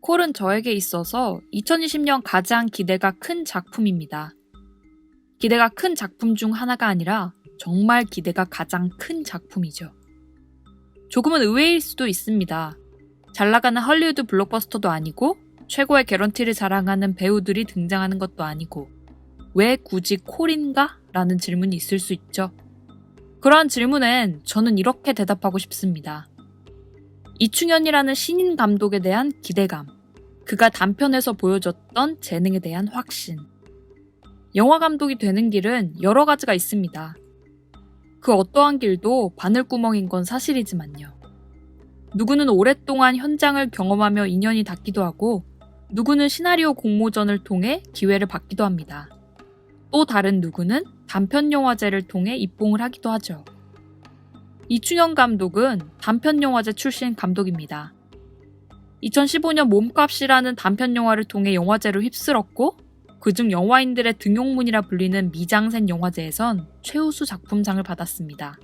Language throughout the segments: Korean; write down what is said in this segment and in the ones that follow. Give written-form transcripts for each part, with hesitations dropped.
콜은 저에게 있어서 2020년 가장 기대가 큰 작품입니다. 기대가 큰 작품 중 하나가 아니라 정말 기대가 가장 큰 작품이죠. 조금은 의외일 수도 있습니다. 잘 나가는 헐리우드 블록버스터도 아니고 최고의 개런티를 자랑하는 배우들이 등장하는 것도 아니고 왜 굳이 콜인가? 라는 질문이 있을 수 있죠. 그러한 질문엔 저는 이렇게 대답하고 싶습니다. 이충현이라는 신인 감독에 대한 기대감, 그가 단편에서 보여줬던 재능에 대한 확신. 영화 감독이 되는 길은 여러 가지가 있습니다. 그 어떠한 길도 바늘구멍인 건 사실이지만요. 누구는 오랫동안 현장을 경험하며 인연이 닿기도 하고 누구는 시나리오 공모전을 통해 기회를 받기도 합니다. 또 다른 누구는 단편영화제를 통해 입봉을 하기도 하죠. 이충현 감독은 단편영화제 출신 감독입니다. 2015년 몸값이라는 단편영화를 통해 영화제로 휩쓸었고 그중 영화인들의 등용문이라 불리는 미장센 영화제에선 최우수 작품상을 받았습니다.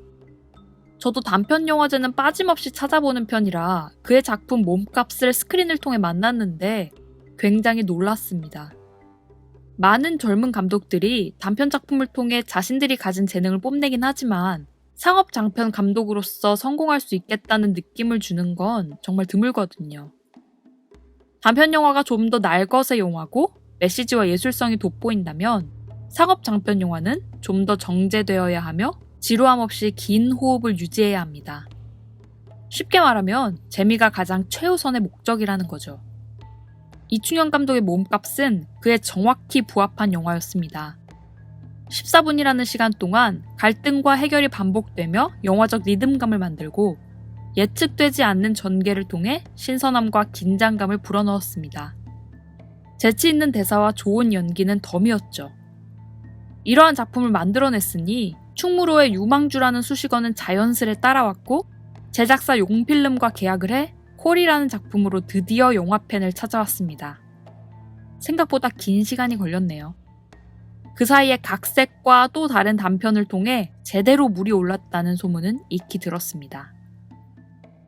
저도 단편영화제는 빠짐없이 찾아보는 편이라 그의 작품 몸값을 스크린을 통해 만났는데 굉장히 놀랐습니다. 많은 젊은 감독들이 단편 작품을 통해 자신들이 가진 재능을 뽐내긴 하지만 상업 장편 감독으로서 성공할 수 있겠다는 느낌을 주는 건 정말 드물거든요. 단편 영화가 좀 더 날것의 영화고 메시지와 예술성이 돋보인다면 상업 장편 영화는 좀 더 정제되어야 하며 지루함 없이 긴 호흡을 유지해야 합니다. 쉽게 말하면 재미가 가장 최우선의 목적이라는 거죠. 이충현 감독의 몸값은 그에 정확히 부합한 영화였습니다. 14분이라는 시간 동안 갈등과 해결이 반복되며 영화적 리듬감을 만들고 예측되지 않는 전개를 통해 신선함과 긴장감을 불어넣었습니다. 재치 있는 대사와 좋은 연기는 덤이었죠. 이러한 작품을 만들어냈으니 충무로의 유망주라는 수식어는 자연스레 따라왔고 제작사 용필름과 계약을 해 콜이라는 작품으로 드디어 영화팬을 찾아왔습니다. 생각보다 긴 시간이 걸렸네요. 그 사이에 각색과 또 다른 단편을 통해 제대로 물이 올랐다는 소문은 익히 들었습니다.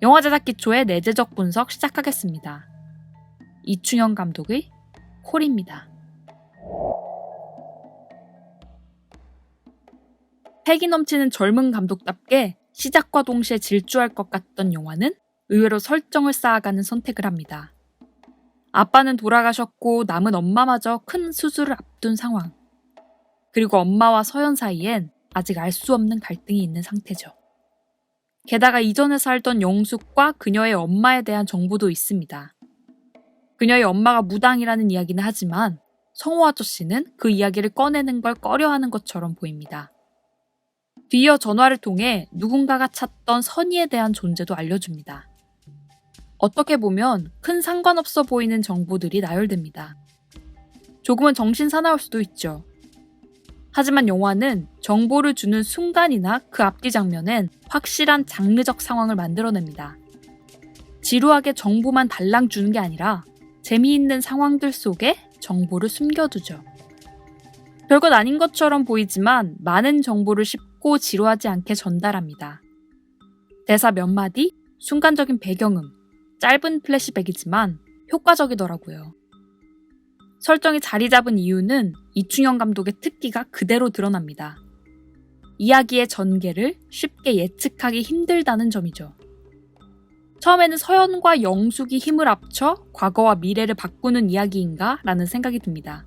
영화 제작 기초의 내재적 분석 시작하겠습니다. 이충현 감독의 콜입니다. 패기 넘치는 젊은 감독답게 시작과 동시에 질주할 것 같던 영화는 의외로 설정을 쌓아가는 선택을 합니다. 아빠는 돌아가셨고 남은 엄마마저 큰 수술을 앞둔 상황. 그리고 엄마와 서연 사이엔 아직 알 수 없는 갈등이 있는 상태죠. 게다가 이전에 살던 영숙과 그녀의 엄마에 대한 정보도 있습니다. 그녀의 엄마가 무당이라는 이야기는 하지만 성호 아저씨는 그 이야기를 꺼내는 걸 꺼려하는 것처럼 보입니다. 뒤이어 전화를 통해 누군가가 찾던 선의에 대한 존재도 알려줍니다. 어떻게 보면 큰 상관없어 보이는 정보들이 나열됩니다. 조금은 정신사나울 수도 있죠. 하지만 영화는 정보를 주는 순간이나 그 앞뒤 장면엔 확실한 장르적 상황을 만들어냅니다. 지루하게 정보만 달랑 주는 게 아니라 재미있는 상황들 속에 정보를 숨겨두죠. 별것 아닌 것처럼 보이지만 많은 정보를 쉽고 지루하지 않게 전달합니다. 대사 몇 마디, 순간적인 배경음, 짧은 플래시백이지만 효과적이더라고요. 설정이 자리 잡은 이유는 이충현 감독의 특기가 그대로 드러납니다. 이야기의 전개를 쉽게 예측하기 힘들다는 점이죠. 처음에는 서연과 영숙이 힘을 합쳐 과거와 미래를 바꾸는 이야기인가? 라는 생각이 듭니다.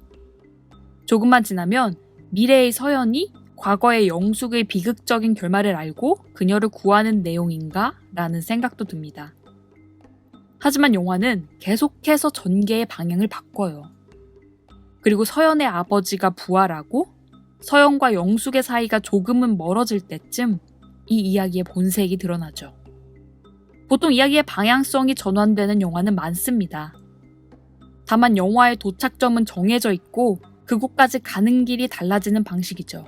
조금만 지나면 미래의 서연이 과거의 영숙의 비극적인 결말을 알고 그녀를 구하는 내용인가? 라는 생각도 듭니다. 하지만 영화는 계속해서 전개의 방향을 바꿔요. 그리고 서연의 아버지가 부활하고 서연과 영숙의 사이가 조금은 멀어질 때쯤 이 이야기의 본색이 드러나죠. 보통 이야기의 방향성이 전환되는 영화는 많습니다. 다만 영화의 도착점은 정해져 있고 그곳까지 가는 길이 달라지는 방식이죠.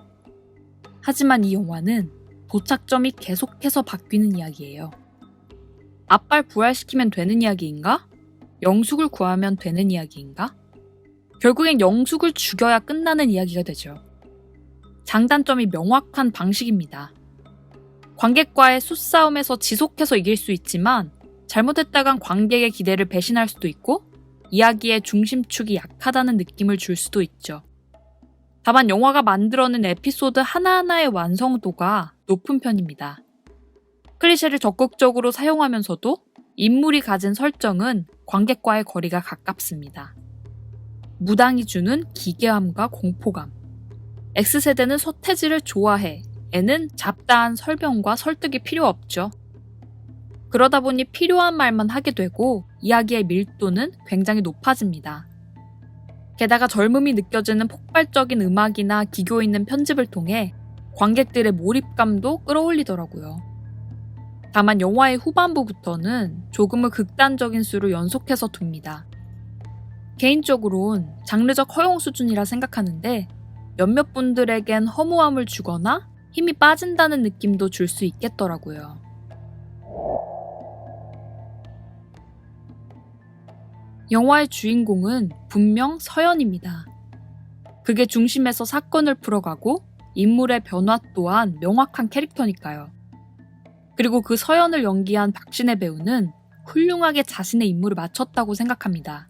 하지만 이 영화는 도착점이 계속해서 바뀌는 이야기예요. 아빠를 부활시키면 되는 이야기인가? 영숙을 구하면 되는 이야기인가? 결국엔 영숙을 죽여야 끝나는 이야기가 되죠. 장단점이 명확한 방식입니다. 관객과의 수싸움에서 지속해서 이길 수 있지만 잘못했다간 관객의 기대를 배신할 수도 있고 이야기의 중심축이 약하다는 느낌을 줄 수도 있죠. 다만 영화가 만들어낸 에피소드 하나하나의 완성도가 높은 편입니다. 클리셰를 적극적으로 사용하면서도 인물이 가진 설정은 관객과의 거리가 가깝습니다. 무당이 주는 기괴함과 공포감. X세대는 서태지를 좋아해. N은 잡다한 설명과 설득이 필요 없죠. 그러다 보니 필요한 말만 하게 되고 이야기의 밀도는 굉장히 높아집니다. 게다가 젊음이 느껴지는 폭발적인 음악이나 기교 있는 편집을 통해 관객들의 몰입감도 끌어올리더라고요. 다만 영화의 후반부부터는 조금은 극단적인 수를 연속해서 둡니다. 개인적으론 장르적 허용 수준이라 생각하는데 몇몇 분들에겐 허무함을 주거나 힘이 빠진다는 느낌도 줄 수 있겠더라고요. 영화의 주인공은 분명 서연입니다. 극의 중심에서 사건을 풀어가고 인물의 변화 또한 명확한 캐릭터니까요. 그리고 그 서연을 연기한 박신혜 배우는 훌륭하게 자신의 인물을 맞췄다고 생각합니다.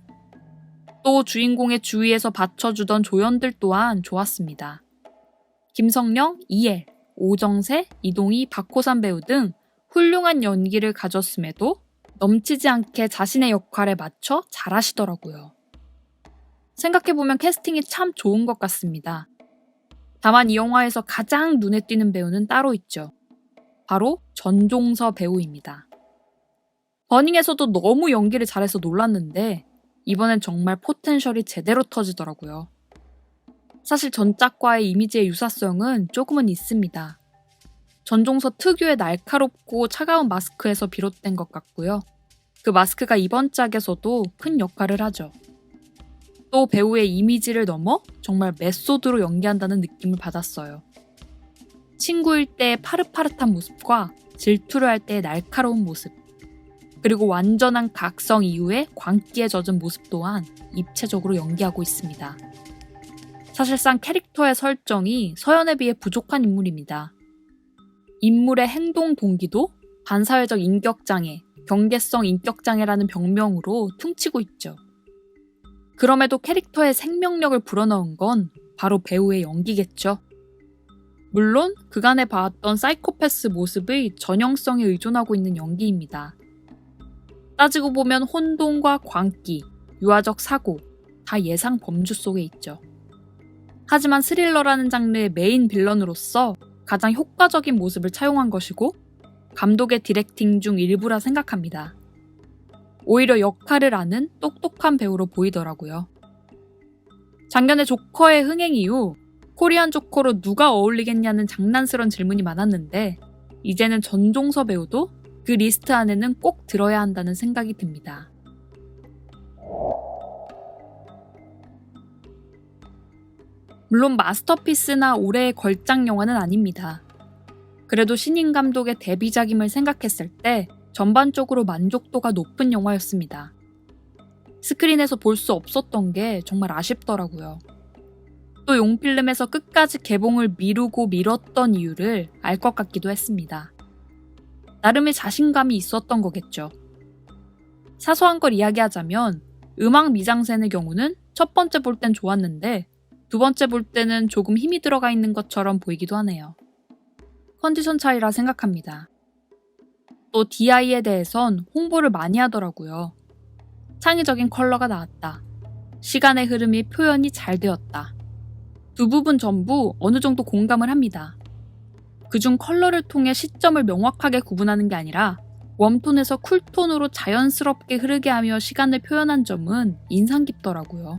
또 주인공의 주위에서 받쳐주던 조연들 또한 좋았습니다. 김성령, 이엘, 오정세, 이동희, 박호산 배우 등 훌륭한 연기를 가졌음에도 넘치지 않게 자신의 역할에 맞춰 잘하시더라고요. 생각해보면 캐스팅이 참 좋은 것 같습니다. 다만 이 영화에서 가장 눈에 띄는 배우는 따로 있죠. 바로 전종서 배우입니다. 버닝에서도 너무 연기를 잘해서 놀랐는데 이번엔 정말 포텐셜이 제대로 터지더라고요. 사실 전작과의 이미지의 유사성은 조금은 있습니다. 전종서 특유의 날카롭고 차가운 마스크에서 비롯된 것 같고요. 그 마스크가 이번 짝에서도 큰 역할을 하죠. 또 배우의 이미지를 넘어 정말 메소드로 연기한다는 느낌을 받았어요. 친구일 때의 파릇파릇한 모습과 질투를 할 때의 날카로운 모습, 그리고 완전한 각성 이후에 광기에 젖은 모습 또한 입체적으로 연기하고 있습니다. 사실상 캐릭터의 설정이 서연에 비해 부족한 인물입니다. 인물의 행동 동기도 반사회적 인격장애, 경계성 인격장애라는 병명으로 퉁치고 있죠. 그럼에도 캐릭터의 생명력을 불어넣은 건 바로 배우의 연기겠죠. 물론 그간에 봐왔던 사이코패스 모습의 전형성에 의존하고 있는 연기입니다. 따지고 보면 혼돈과 광기, 유아적 사고 다 예상 범주 속에 있죠. 하지만 스릴러라는 장르의 메인 빌런으로서 가장 효과적인 모습을 차용한 것이고 감독의 디렉팅 중 일부라 생각합니다. 오히려 역할을 아는 똑똑한 배우로 보이더라고요. 작년에 조커의 흥행 이후 코리안 조커로 누가 어울리겠냐는 장난스러운 질문이 많았는데 이제는 전종서 배우도 그 리스트 안에는 꼭 들어야 한다는 생각이 듭니다. 물론 마스터피스나 올해의 걸작 영화는 아닙니다. 그래도 신인 감독의 데뷔작임을 생각했을 때 전반적으로 만족도가 높은 영화였습니다. 스크린에서 볼 수 없었던 게 정말 아쉽더라고요. 또 용필름에서 끝까지 개봉을 미루고 미뤘던 이유를 알 것 같기도 했습니다. 나름의 자신감이 있었던 거겠죠. 사소한 걸 이야기하자면 음악 미장센의 경우는 첫 번째 볼 땐 좋았는데 두 번째 볼 때는 조금 힘이 들어가 있는 것처럼 보이기도 하네요. 컨디션 차이라 생각합니다. 또 DI에 대해선 홍보를 많이 하더라고요. 창의적인 컬러가 나왔다. 시간의 흐름이 표현이 잘 되었다. 두 부분 전부 어느 정도 공감을 합니다. 그중 컬러를 통해 시점을 명확하게 구분하는 게 아니라 웜톤에서 쿨톤으로 자연스럽게 흐르게 하며 시간을 표현한 점은 인상 깊더라고요.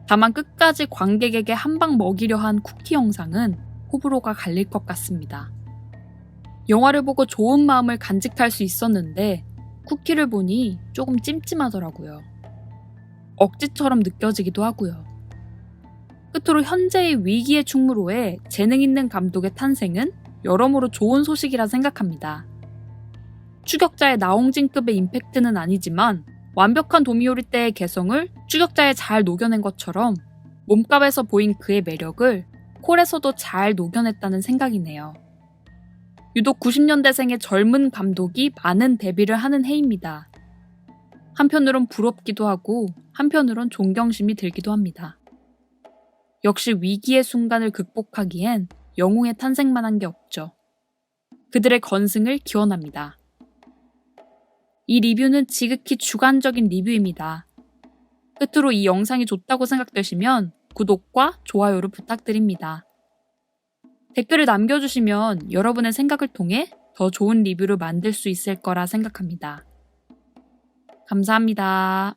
다만 끝까지 관객에게 한 방 먹이려 한 쿠키 영상은 호불호가 갈릴 것 같습니다. 영화를 보고 좋은 마음을 간직할 수 있었는데 쿠키를 보니 조금 찜찜하더라고요. 억지처럼 느껴지기도 하고요. 끝으로 현재의 위기의 충무로에 재능 있는 감독의 탄생은 여러모로 좋은 소식이라 생각합니다. 추격자의 나홍진급의 임팩트는 아니지만 완벽한 도미요리 때의 개성을 추격자에 잘 녹여낸 것처럼 몸값에서 보인 그의 매력을 콜에서도 잘 녹여냈다는 생각이네요. 유독 90년대생의 젊은 감독이 많은 데뷔를 하는 해입니다. 한편으론 부럽기도 하고 한편으론 존경심이 들기도 합니다. 역시 위기의 순간을 극복하기엔 영웅의 탄생만 한 게 없죠. 그들의 건승을 기원합니다. 이 리뷰는 지극히 주관적인 리뷰입니다. 끝으로 이 영상이 좋다고 생각되시면 구독과 좋아요를 부탁드립니다. 댓글을 남겨주시면 여러분의 생각을 통해 더 좋은 리뷰를 만들 수 있을 거라 생각합니다. 감사합니다.